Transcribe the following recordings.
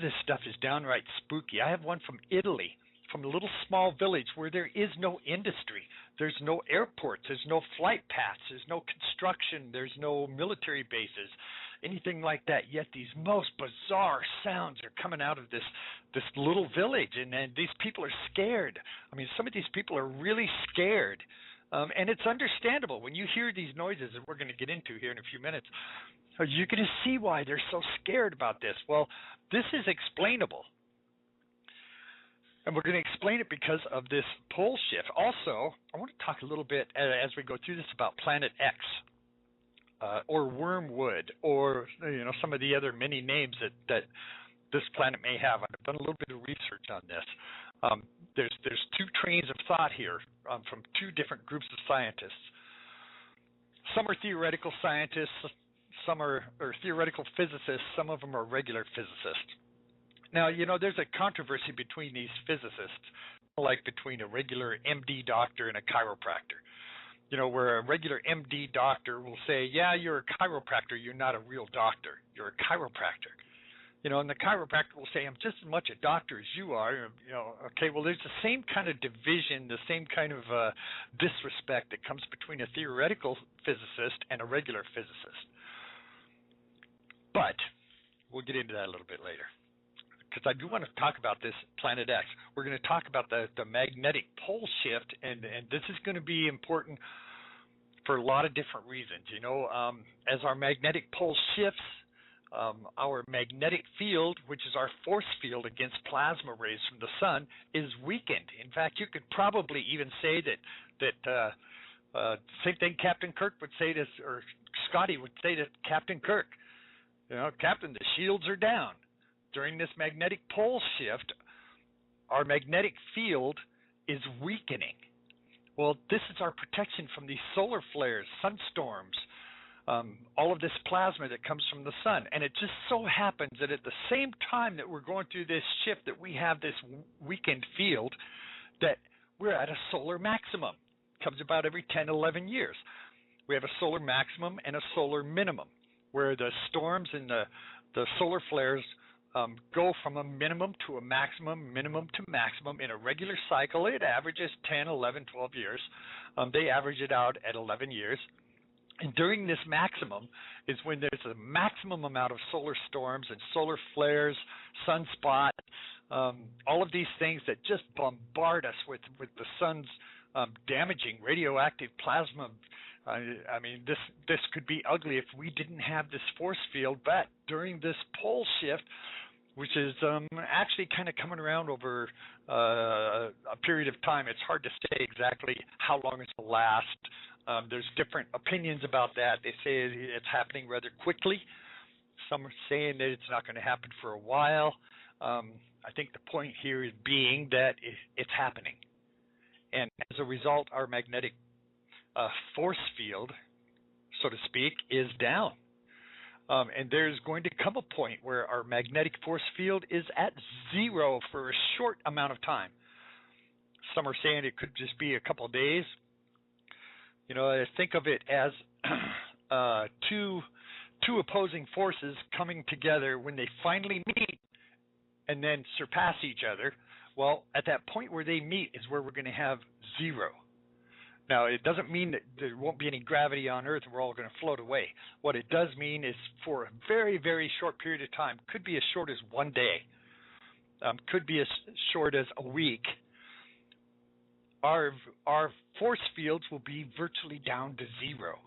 This stuff is downright spooky. I have one from Italy, from a little small village where there is no industry. There's no airports. There's no flight paths. There's no construction. There's no military bases, anything like that. Yet these most bizarre sounds are coming out of this little village, and these people are scared. I mean, some of these people are really scared. And it's understandable. When you hear these noises that we're going to get into here in a few minutes, you're going to see why they're so scared about this. Well, this is explainable. And we're going to explain it because of this pole shift. Also, I want to talk a little bit as we go through this about Planet X, or Wormwood, or some of the other many names that this planet may have. I've done a little bit of research on this. There's two trains of thought here from two different groups of scientists. Some are theoretical scientists, some are theoretical physicists, some of them are regular physicists. Now, there's a controversy between these physicists, like between a regular MD doctor and a chiropractor. Where a regular MD doctor will say, yeah, you're a chiropractor, you're not a real doctor, you're a chiropractor. And the chiropractor will say, I'm just as much a doctor as you are. Okay, well, there's the same kind of division, the same kind of disrespect that comes between a theoretical physicist and a regular physicist. But we'll get into that a little bit later, because I do want to talk about this Planet X. We're going to talk about the magnetic pole shift, and this is going to be important for a lot of different reasons. As our magnetic pole shifts, our magnetic field, which is our force field against plasma rays from the sun, is weakened. In fact, you could probably even say that same thing Captain Kirk would say to, or Scotty would say to Captain Kirk, Captain, the shields are down. During this magnetic pole shift, our magnetic field is weakening. Well, this is our protection from these solar flares, sunstorms, all of this plasma that comes from the sun. And it just so happens that at the same time that we're going through this shift, that we have this weakened field, that we're at a solar maximum. It comes about every 10, 11 years. We have a solar maximum and a solar minimum, where the storms and the solar flares go from a minimum to a maximum, minimum to maximum in a regular cycle. It averages 10, 11, 12 years. They average it out at 11 years. And during this maximum is when there's a maximum amount of solar storms and solar flares, sunspots, all of these things that just bombard us with the sun's damaging radioactive plasma. I mean, this could be ugly if we didn't have this force field. But during this pole shift, which is actually kind of coming around over a period of time, it's hard to say exactly how long it will last. There's different opinions about that. They say it's happening rather quickly. Some are saying that it's not going to happen for a while. I think the point here is being that it's happening. And as a result, our magnetic force field, so to speak, is down. And there's going to come a point where our magnetic force field is at zero for a short amount of time. Some are saying it could just be a couple of days. I think of it as two opposing forces coming together. When they finally meet and then surpass each other, well, at that point where they meet is where we're going to have zero. Now, it doesn't mean that there won't be any gravity on Earth and we're all going to float away. What it does mean is for a very, very short period of time, could be as short as one day, could be as short as a week, our force fields will be virtually down to zero.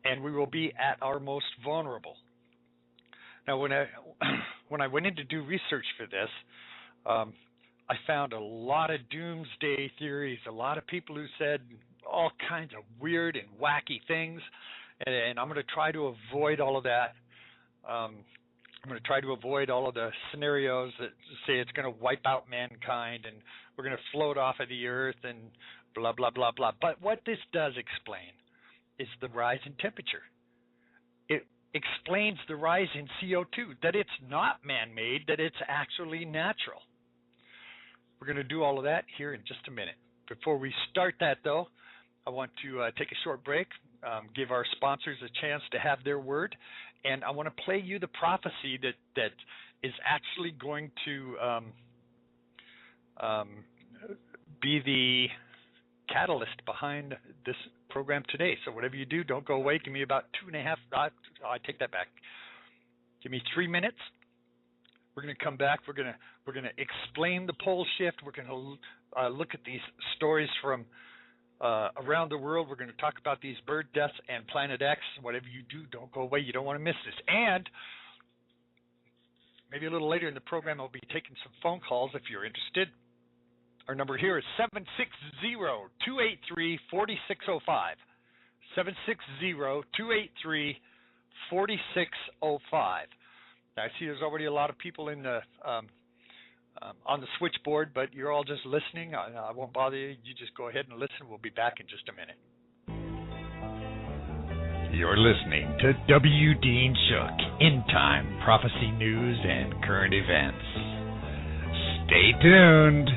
And we will be at our most vulnerable. Now, when I went in to do research for this, I found a lot of doomsday theories, a lot of people who said all kinds of weird and wacky things, and I'm going to try to avoid all of that. I'm going to try to avoid all of the scenarios that say it's going to wipe out mankind and we're going to float off of the Earth and blah, blah, blah, blah. But what this does explain is the rise in temperature. It explains the rise in CO2, that it's not man-made, that it's actually natural. We're going to do all of that here in just a minute. Before we start that, though, I want to take a short break, give our sponsors a chance to have their word, and I want to play you the prophecy that is actually going to um, be the catalyst behind this program today. So whatever you do, don't go away. Give me about 2.5. I take that back. Give me 3 minutes. We're going to come back. We're going to explain the pole shift. We're going to look at these stories from around the world. We're going to talk about these bird deaths and Planet X. Whatever you do, don't go away. You don't want to miss this. And maybe a little later in the program, I'll be taking some phone calls if you're interested. Our number here is 760-283-4605. 760-283-4605. I see there's already a lot of people in the on the switchboard, but you're all just listening. I won't bother you. You just go ahead and listen. We'll be back in just a minute. You're listening to W. Dean Shook, In Time, Prophecy News, and Current Events. Stay tuned.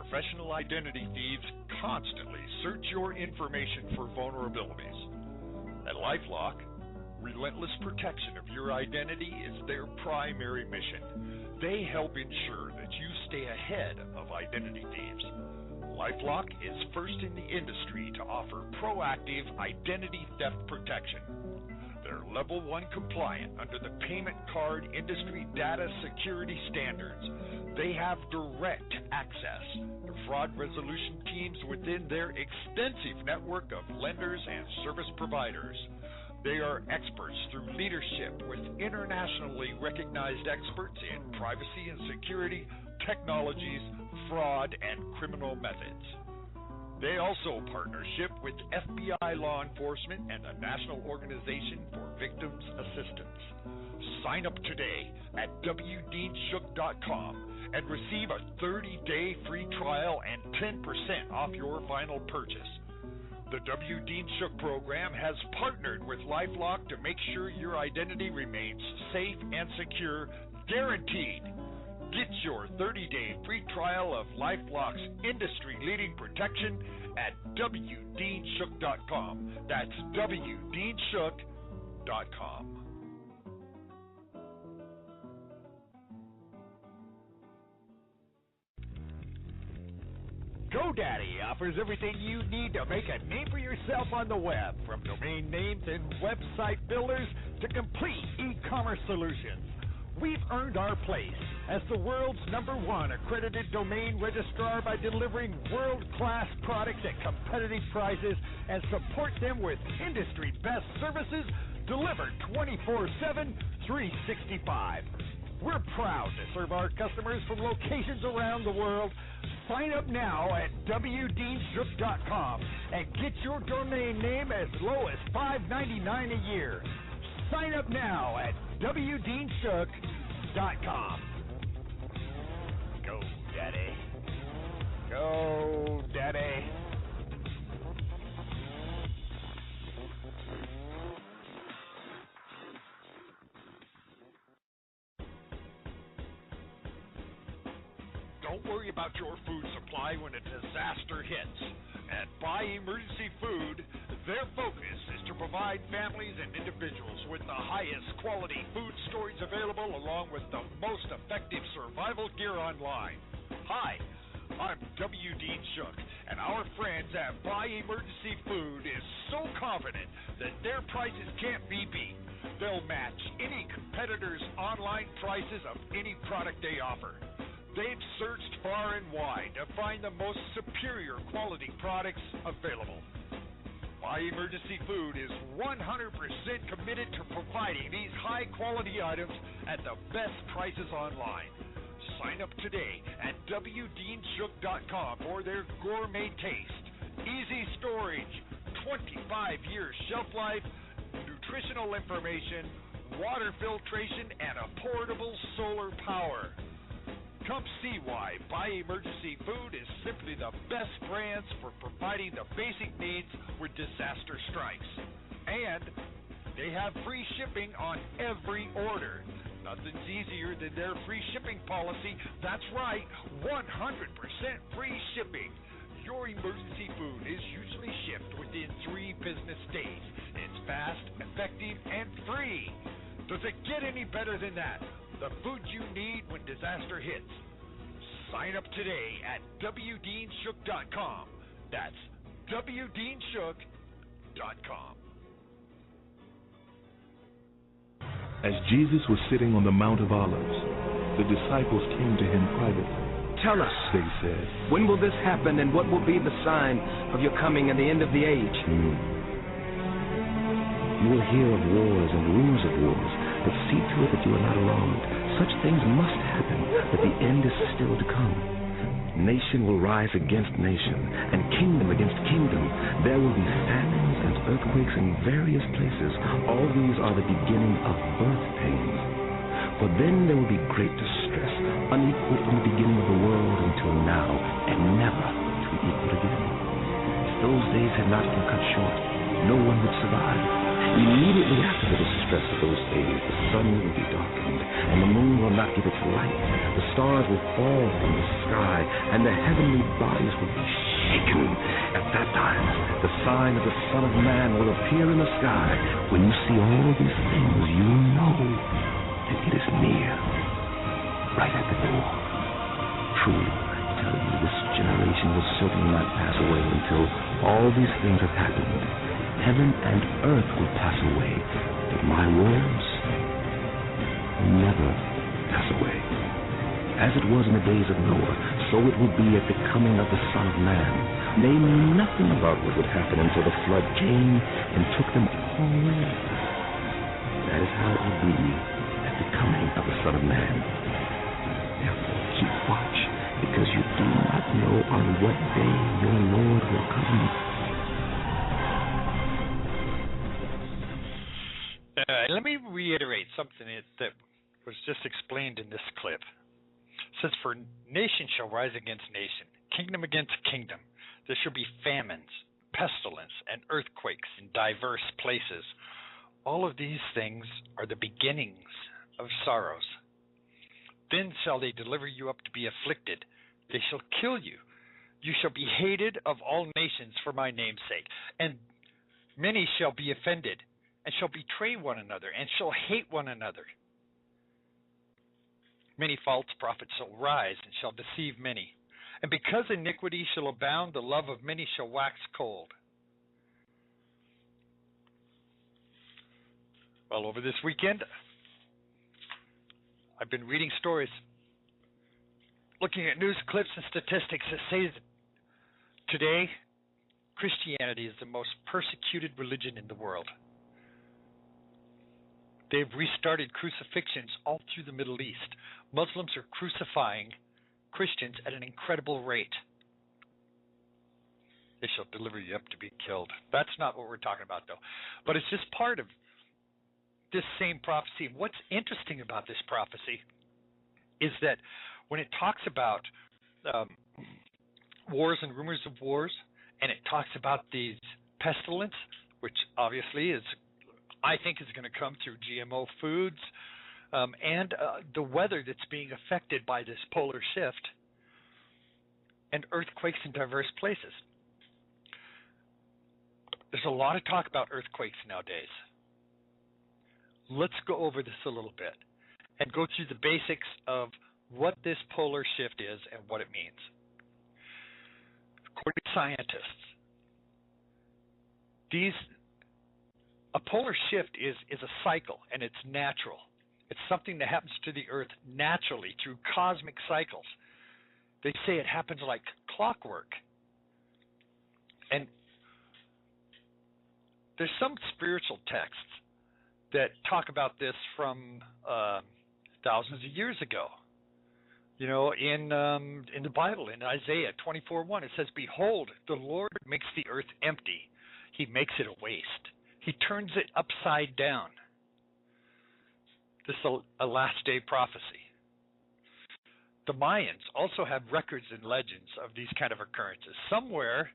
Professional identity thieves constantly search your information for vulnerabilities. At LifeLock, relentless protection of your identity is their primary mission. They help ensure that you stay ahead of identity thieves. LifeLock is first in the industry to offer proactive identity theft protection. They're Level 1 compliant under the Payment Card Industry Data Security Standards. They have direct access to fraud resolution teams within their extensive network of lenders and service providers. They are experts through leadership with internationally recognized experts in privacy and security, technologies, fraud, and criminal methods. They also partnership with FBI law enforcement and the National Organization for Victims Assistance. Sign up today at WDeanShook.com and receive a 30-day free trial and 10% off your final purchase. The W. Dean Shook program has partnered with LifeLock to make sure your identity remains safe and secure, guaranteed. Get your 30-day free trial of LifeLock's industry-leading protection at WDeanShook.com. That's WDeanShook.com. GoDaddy offers everything you need to make a name for yourself on the web, from domain names and website builders to complete e-commerce solutions. We've earned our place as the world's #1 accredited domain registrar by delivering world-class products at competitive prices and support them with industry-best services delivered 24/7, 365. We're proud to serve our customers from locations around the world. Sign up now at WDeanShook.com and get your domain name as low as $5.99 a year. Sign up now at WDeanShook.com. Go, Daddy. Go, Daddy. Don't worry about your food supply when a disaster hits. At Buy Emergency Food, their focus is to provide families and individuals with the highest quality food storage available, along with the most effective survival gear online. Hi, I'm W. Dean Shook, and our friends at Buy Emergency Food is so confident that their prices can't be beat. They'll match any competitor's online prices of any product they offer. They've searched far and wide to find the most superior quality products available. Buy Emergency Food is 100% committed to providing these high-quality items at the best prices online. Sign up today at WDeanShook.com for their gourmet taste, easy storage, 25-year shelf life, nutritional information, water filtration, and a portable solar power. Come see why Buy Emergency Food is simply the best brands for providing the basic needs when disaster strikes. And They have free shipping on every order. Nothing's easier than their free shipping policy. That's right, 100% free shipping. Your emergency food is usually shipped within 3 business days. It's fast, effective, and free. Does it get any better than that? The food you need when disaster hits. Sign up today at wdeanshook.com. That's wdeanshook.com. As Jesus was sitting on the Mount of Olives, the disciples came to him privately. Tell us, they said, when will this happen, and what will be the sign of your coming and the end of the age? You will hear of wars and rumors of wars, but see to it that you are not alarmed. Such things must happen, but the end is still to come. Nation will rise against nation, and kingdom against kingdom. There will be famines and earthquakes in various places. All these are the beginning of birth pains. For then there will be great distress, unequaled from the beginning of the world until now, and never to be equaled again. If those days had not been cut short, no one would survive. Immediately after the distress of those days, the sun will be darkened, and the moon will not give its light. The stars will fall from the sky, and the heavenly bodies will be shaken. At that time, the sign of the Son of Man will appear in the sky. When you see all these things, you will know that it is near, right at the door. Truly, I tell you, this generation will certainly not pass away until all these things have happened. Heaven and earth will pass away, but my words will never pass away. As it was in the days of Noah, so it will be at the coming of the Son of Man. They knew nothing about what would happen until the flood came and took them all away. That is how it will be at the coming of the Son of Man. Therefore, keep watch, because you do not know on what day your Lord will come. Let me reiterate something that was just explained in this clip. It says, for nation shall rise against nation, kingdom against kingdom. There shall be famines, pestilence, and earthquakes in diverse places. All of these things are the beginnings of sorrows. Then shall they deliver you up to be afflicted. They shall kill you. You shall be hated of all nations for my name's sake. And many shall be offended, and shall betray one another, and shall hate one another. Many false prophets shall rise, and shall deceive many. And because iniquity shall abound, the love of many shall wax cold. Well, over this weekend, I've been reading stories, looking at news clips and statistics that say that today, Christianity is the most persecuted religion in the world. They've restarted crucifixions all through the Middle East. Muslims are crucifying Christians at an incredible rate. They shall deliver you up to be killed. That's not what we're talking about, though. But it's just part of this same prophecy. What's interesting about this prophecy is that when it talks about wars and rumors of wars, and it talks about these pestilence, which obviously is, I think, is going to come through GMO foods, and the weather that's being affected by this polar shift, and earthquakes in diverse places. There's a lot of talk about earthquakes nowadays. Let's go over this a little bit and go through the basics of what this polar shift is and what it means. According to scientists, a polar shift is a cycle, and it's natural. It's something that happens to the Earth naturally through cosmic cycles. They say it happens like clockwork. And there's some spiritual texts that talk about this from thousands of years ago. You know, in the Bible, in Isaiah 24:1, it says, "Behold, the Lord makes the earth empty. He makes it a waste. He turns it upside down." This is a last day prophecy. The Mayans also have records and legends of these kind of occurrences. Somewhere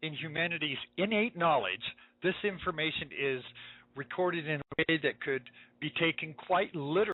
in humanity's innate knowledge, this information is recorded in a way that could be taken quite literally.